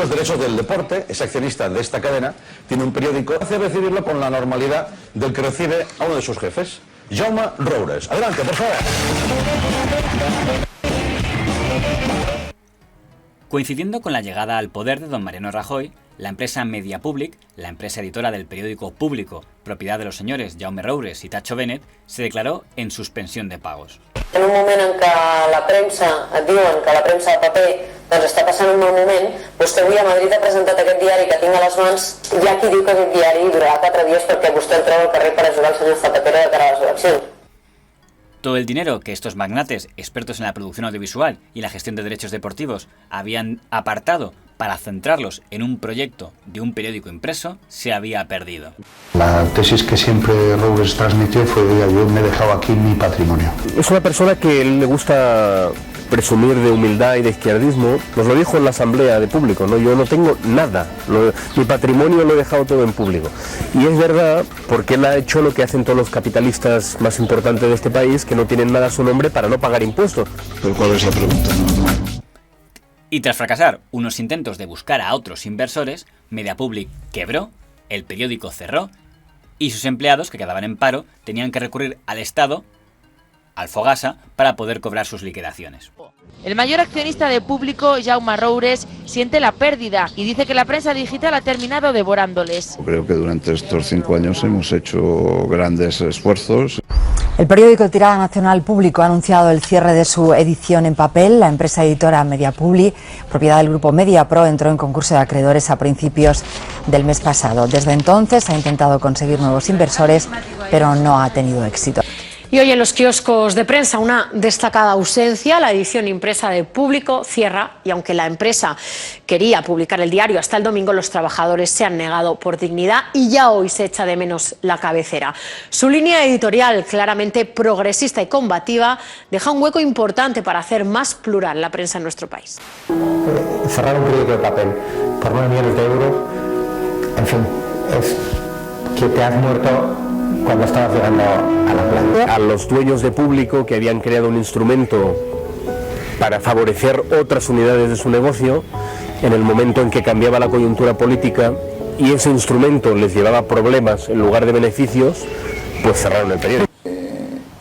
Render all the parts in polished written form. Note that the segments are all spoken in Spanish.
los derechos del deporte, es accionista de esta cadena, tiene un periódico, hace recibirlo con la normalidad del que recibe a uno de sus jefes, Jaume Roures. Adelante, por favor. Coincidiendo con la llegada al poder de don Mariano Rajoy, la empresa Mediapublic, la empresa editora del periódico Público, propiedad de los senyors Jaume Roures i Tacho Benet, se declaró en suspensión de pagos. En un moment en què la premsa et diuen que la premsa de paper doncs està passant un mal moment, vostè avui a Madrid ha presentat aquest diari que tinc a les mans. Hi ha qui diu que aquest diari durarà 4 dies perquè vostè el treu al carrer per ajudar el senyor Zapatero de cara a les eleccions. Todo el dinero que estos magnates, expertos en la producción audiovisual y la gestión de derechos deportivos, habían apartado para centrarlos en un proyecto de un periódico impreso, se había perdido. La tesis que siempre Roures transmitió fue: yo me he dejado aquí mi patrimonio. Es una persona que le gusta presumir de humildad y de izquierdismo. Nos lo dijo en la asamblea de Público, ¿no? Yo no tengo nada, mi patrimonio lo he dejado todo en público. Y es verdad, porque él ha hecho lo que hacen todos los capitalistas más importantes de este país, que no tienen nada a su nombre para no pagar impuestos. ¿Pero cuál es la pregunta? Y tras fracasar unos intentos de buscar a otros inversores, Mediapublic quebró, el periódico cerró y sus empleados, que quedaban en paro, tenían que recurrir al Estado, al Fogasa, para poder cobrar sus liquidaciones. El mayor accionista de Público, Jaume Roures, siente la pérdida y dice que la prensa digital ha terminado devorándoles. Creo que durante estos 5 años hemos hecho grandes esfuerzos. El periódico de tirada nacional Público ha anunciado el cierre de su edición en papel. La empresa editora Mediapublic, propiedad del grupo Mediapro, entró en concurso de acreedores a principios del mes pasado. Desde entonces ha intentado conseguir nuevos inversores, pero no ha tenido éxito. Y hoy en los kioscos de prensa una destacada ausencia. La edición impresa de Público cierra y aunque la empresa quería publicar el diario hasta el domingo, los trabajadores se han negado por dignidad y ya hoy se echa de menos la cabecera. Su línea editorial, claramente progresista y combativa, deja un hueco importante para hacer más plural la prensa en nuestro país. Cerrar un periódico de papel por 9 millones de euros, en fin, es que te has muerto cuando estabas llegando a la planta. A los dueños de Público, que habían creado un instrumento para favorecer otras unidades de su negocio, en el momento en que cambiaba la coyuntura política y ese instrumento les llevaba problemas en lugar de beneficios, pues cerraron el periódico.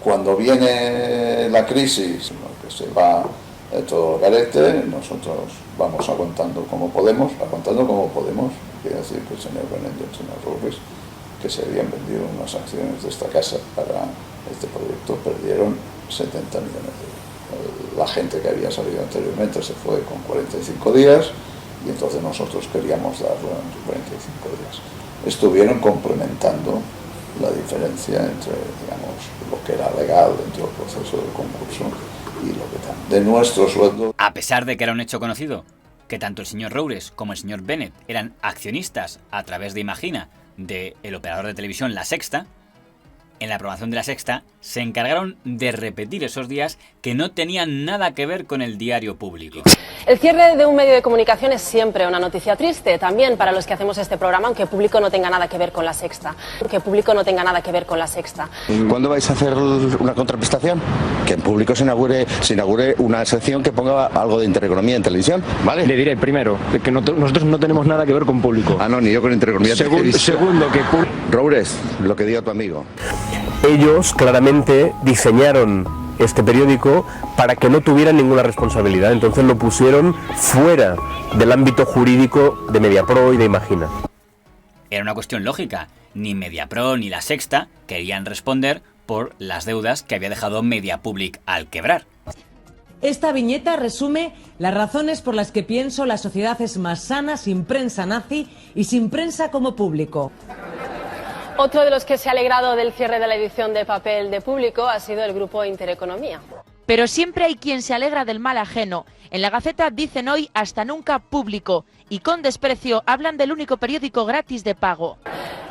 Cuando viene la crisis, que se va todo al garete, nosotros vamos aguantando como podemos, quiere decir que el señor Benet y el señor Roures, que se habían vendido unas acciones de esta casa para este proyecto, perdieron 70 millones de euros. La gente que había salido anteriormente se fue con 45 días y entonces nosotros queríamos darlo en 45 días. Estuvieron complementando la diferencia entre, digamos, lo que era legal dentro del proceso del concurso y lo que tal. De nuestro sueldo. A pesar de que era un hecho conocido, que tanto el señor Roures como el señor Benet eran accionistas a través de Imagina, del operador de televisión La Sexta, en la programación de La Sexta se encargaron de repetir esos días que no tenían nada que ver con el diario Público. El cierre de un medio de comunicación es siempre una noticia triste, también para los que hacemos este programa, aunque Público no tenga nada que ver con La Sexta. ¿Cuándo vais a hacer una contraprestación? Que en Público se inaugure una sección que ponga algo de intereconomía en televisión, ¿vale? Le diré, primero, que nosotros no tenemos nada que ver con Público. Ah, no, ni yo con intereconomía. Segundo, que Roures, lo que diga tu amigo. Ellos claramente diseñaron este periódico para que no tuvieran ninguna responsabilidad, entonces lo pusieron fuera del ámbito jurídico de Mediapro y de Imagina. Era una cuestión lógica, ni Mediapro ni La Sexta querían responder por las deudas que había dejado Mediapublic al quebrar. Esta viñeta resume las razones por las que pienso la sociedad es más sana sin prensa nazi y sin prensa como Público. Otro de los que se ha alegrado del cierre de la edición de papel de Público ha sido el grupo Intereconomía. Pero siempre hay quien se alegra del mal ajeno. En la Gaceta dicen hoy hasta nunca Público y con desprecio hablan del único periódico gratis de pago.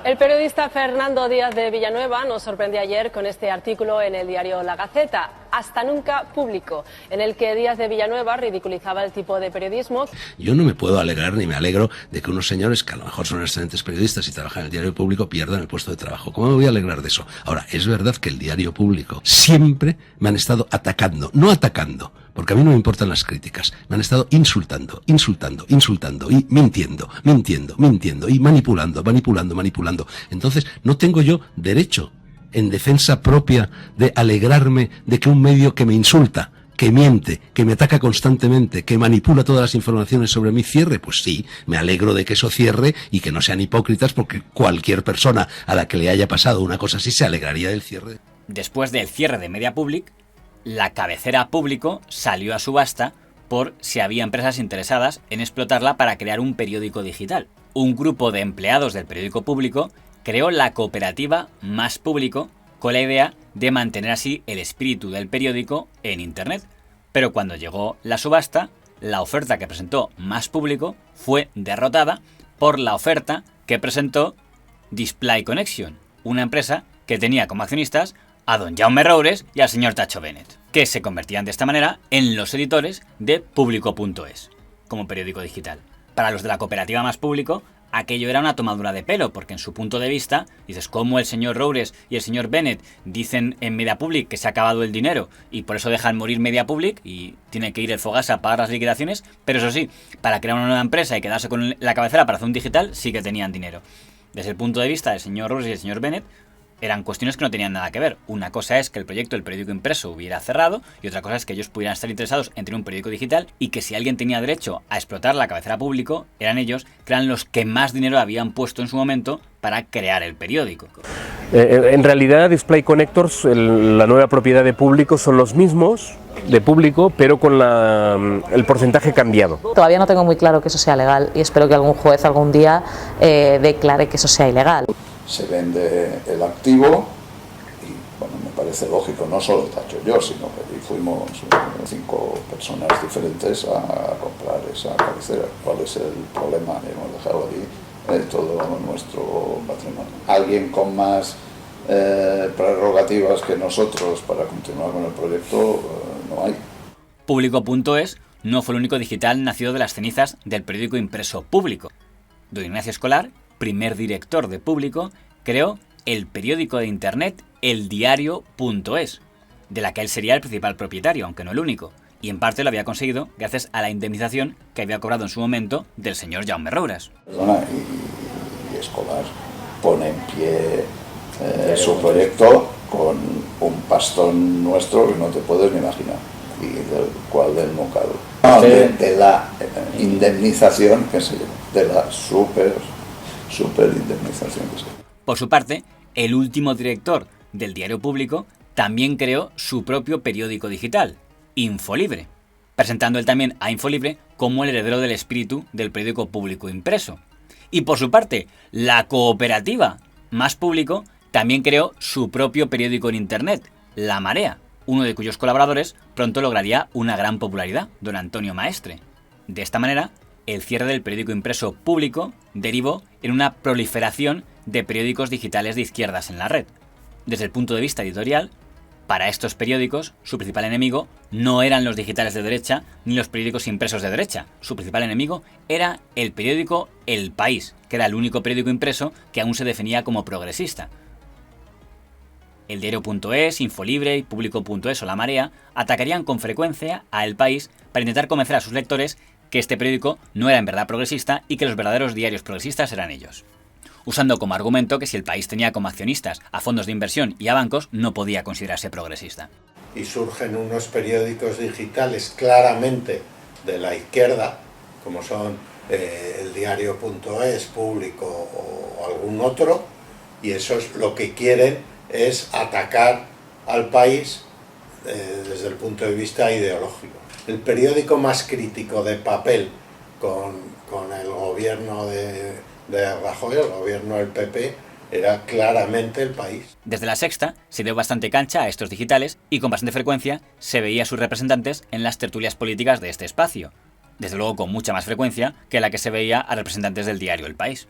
El periodista Fernando Díaz de Villanueva nos sorprendió ayer con este artículo en el diario La Gaceta, Hasta nunca Público, en el que Díaz de Villanueva ridiculizaba el tipo de periodismo. Yo no me puedo alegrar ni me alegro de que unos señores que a lo mejor son excelentes periodistas y trabajan en el diario Público pierdan el puesto de trabajo. ¿Cómo me voy a alegrar de eso? Ahora, es verdad que el diario Público siempre me han estado atacando, no atacando, porque a mí no me importan las críticas. Me han estado insultando, insultando, insultando y mintiendo, mintiendo, mintiendo y manipulando, manipulando, manipulando. Entonces, no tengo yo derecho, en defensa propia, de alegrarme de que un medio que me insulta, que miente, que me ataca constantemente, que manipula todas las informaciones sobre mí cierre. Pues sí, me alegro de que eso cierre y que no sean hipócritas, porque cualquier persona a la que le haya pasado una cosa así se alegraría del cierre. Después del cierre de Media Public, la cabecera Público salió a subasta por si había empresas interesadas en explotarla para crear un periódico digital. Un grupo de empleados del periódico Público creó la cooperativa Más Público con la idea de mantener así el espíritu del periódico en Internet. Pero cuando llegó la subasta, la oferta que presentó Más Público fue derrotada por la oferta que presentó Display Connection, una empresa que tenía como accionistas a don Jaume Roures y al señor Tacho Bennett, que se convertían de esta manera en los editores de Público.es, como periódico digital. Para los de la cooperativa Más Público, aquello era una tomadura de pelo, porque en su punto de vista, dices, ¿cómo el señor Roures y el señor Bennett dicen en Media Public que se ha acabado el dinero y por eso dejan morir Media Public y tiene que ir el Fogasa a pagar las liquidaciones? Pero eso sí, para crear una nueva empresa y quedarse con la cabecera para hacer un digital, sí que tenían dinero. Desde el punto de vista del señor Roures y el señor Bennett, eran cuestiones que no tenían nada que ver. Una cosa es que el proyecto del periódico impreso hubiera cerrado y otra cosa es que ellos pudieran estar interesados en tener un periódico digital y que si alguien tenía derecho a explotar la cabecera Público, eran ellos, que eran los que más dinero habían puesto en su momento para crear el periódico. En realidad, Display Connectors, la nueva propiedad de Público, son los mismos de Público, pero con el porcentaje cambiado. Todavía no tengo muy claro que eso sea legal y espero que algún juez algún día declare que eso sea ilegal. Se vende el activo y bueno, me parece lógico, no solo Tacho yo, sino que fuimos 5 personas diferentes a comprar esa cabecera. ¿Cuál es el problema? Hemos dejado ahí todo nuestro patrimonio. Alguien con más prerrogativas que nosotros para continuar con el proyecto no hay. Público.es no fue el único digital nacido de las cenizas del periódico impreso Público. Don Ignacio Escolar, primer director de Público, creó el periódico de internet eldiario.es, de la que él sería el principal propietario, aunque no el único, y en parte lo había conseguido gracias a la indemnización que había cobrado en su momento del señor Jaume Roures. Y Escolar pone en pie su proyecto con un pastón nuestro que no te puedes ni imaginar, y del cual él no cabe. De la indemnización que se lleva, de la super indemnización que se lleva. Por su parte, el último director del diario Público también creó su propio periódico digital, Infolibre, presentando él también a Infolibre como el heredero del espíritu del periódico Público impreso. Y por su parte, la cooperativa Más Público también creó su propio periódico en internet, La Marea, uno de cuyos colaboradores pronto lograría una gran popularidad, don Antonio Maestre. De esta manera, el cierre del periódico impreso Público derivó en una proliferación de periódicos digitales de izquierdas en la red. Desde el punto de vista editorial, para estos periódicos, su principal enemigo no eran los digitales de derecha ni los periódicos impresos de derecha. Su principal enemigo era el periódico El País, que era el único periódico impreso que aún se definía como progresista. El diario.es, Infolibre y Público.es o La Marea atacarían con frecuencia a El País para intentar convencer a sus lectores que este periódico no era en verdad progresista y que los verdaderos diarios progresistas eran ellos, usando como argumento que si El País tenía como accionistas a fondos de inversión y a bancos, no podía considerarse progresista. Y surgen unos periódicos digitales claramente de la izquierda, como son el diario.es, Público o algún otro, y esos lo que quieren es atacar al país desde el punto de vista ideológico. El periódico más crítico de papel con el gobierno de Rajoy, el gobierno del PP, era claramente El País. Desde La Sexta se dio bastante cancha a estos digitales y con bastante frecuencia se veía a sus representantes en las tertulias políticas de este espacio, desde luego con mucha más frecuencia que la que se veía a representantes del diario El País.